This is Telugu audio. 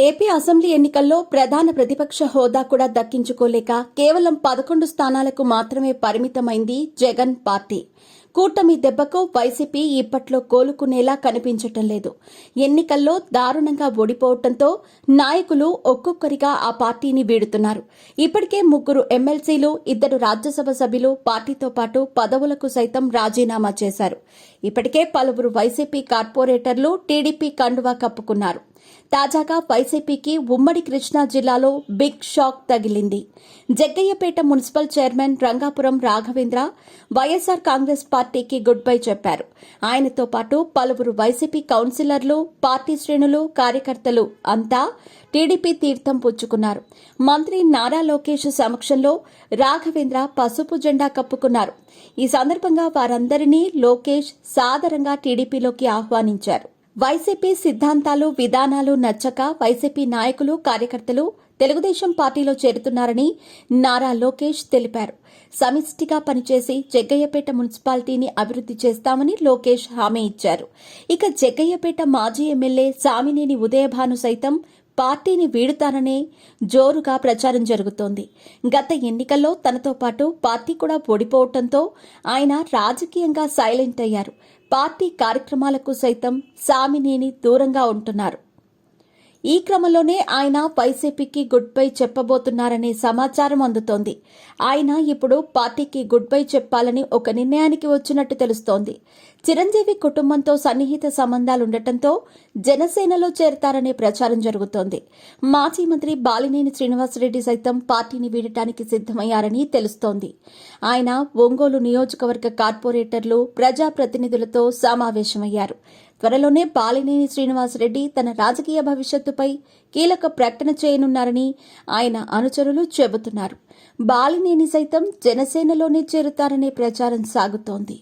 ఏపీ అసెంబ్లీ ఎన్నికల్లో ప్రధాన ప్రతిపక్ష హోదా కూడా దక్కించుకోలేక కేవలం 11 స్థానాలకు మాత్రమే పరిమితమైంది జగన్ పార్టీ. కూటమి దెబ్బకు వైసీపీ ఇప్పట్లో కోలుకునేలా కనిపించటం లేదు. ఎన్నికల్లో దారుణంగా ఓడిపోవడంతో నాయకులు ఒక్కొక్కరిగా ఆ పార్టీని వీడుతున్నారు. ఇప్పటికే 3 ఎమ్మెల్సీలు, 2 రాజ్యసభ సభ్యులు పార్టీతో పాటు పదవులకు సైతం రాజీనామా చేశారు. ఇప్పటికే పలువురు వైసీపీ కార్పొరేటర్లు టీడీపీ కండువా కప్పుకున్నారు. తాజాగా వైసీపీకి ఉమ్మడి కృష్ణా జిల్లాలో బిగ్ షాక్ తగిలింది. జగ్గయ్యపేట మున్సిపల్ చైర్మన్ రంగాపురం రాఘవేంద్ర వైఎస్సార్ కాంగ్రెస్ పార్టీకి గుడ్ బై చెప్పారు. ఆయనతో పాటు పలువురు వైసీపీ కౌన్సిలర్లు, పార్టీ శ్రేణులు, కార్యకర్తలు అంతా టీడీపీ తీర్థం పుచ్చుకున్నారు. మంత్రి నారా లోకేష్ సమక్షంలో రాఘవేంద్ర పసుపు జెండా కప్పుకున్నారు. ఈ సందర్భంగా వారందరినీ లోకేష్ సాదరంగా టీడీపీలోకి ఆహ్వానించారు. వైసీపీ సిద్ధాంతాలు, విధానాలు నచ్చక వైసీపీ నాయకులు, కార్యకర్తలు తెలుగుదేశం పార్టీలో చేరుతున్నారని నారా లోకేష్ తెలిపారు. సమిష్టిగా పనిచేసి జగ్గయ్యపేట మున్సిపాలిటీని అభివృద్ది చేస్తామని లోకేష్ హామీ ఇచ్చారు. ఇక జగ్గయ్యపేట మాజీ ఎమ్మెల్యే సామినేని ఉదయభాను సైతం పార్టీని వీడుతాననే జోరుగా ప్రచారం జరుగుతోంది. గత ఎన్నికల్లో తనతో పాటు పార్టీ కూడా ఓడిపోవడంతో ఆయన రాజకీయంగా సైలెంట్ అయ్యారు. పార్టీ కార్యక్రమాలకు సైతం సామినేని దూరంగా ఉంటున్నారు. ఈ క్రమంలోనే ఆయన వైసీపీకి గుడ్ బై చెప్పబోతున్నారనే సమాచారం అందుతోంది. ఆయన ఇప్పుడు పార్టీకి గుడ్ బై చెప్పాలని ఒక నిర్ణయానికి వచ్చినట్టు తెలుస్తోంది. చిరంజీవి కుటుంబంతో సన్నిహిత సంబంధాలుండటంతో జనసేనలో చేరతారనే ప్రచారం జరుగుతోంది. మాజీ మంత్రి బాలినేని శ్రీనివాసరెడ్డి సైతం పార్టీని వీడటానికి సిద్దమయ్యారని తెలుస్తోంది. ఆయన ఒంగోలు నియోజకవర్గ కార్పొరేటర్లు, ప్రజాప్రతినిధులతో సమావేశమయ్యారు. త్వరలోనే బాలినేని శ్రీనివాసరెడ్డి తన రాజకీయ భవిష్యత్తుపై కీలక ప్రకటన చేయనున్నారని ఆయన అనుచరులు చెబుతున్నారు. బాలినేని సైతం జనసేనలోనే చేరుతారనే ప్రచారం సాగుతోంది.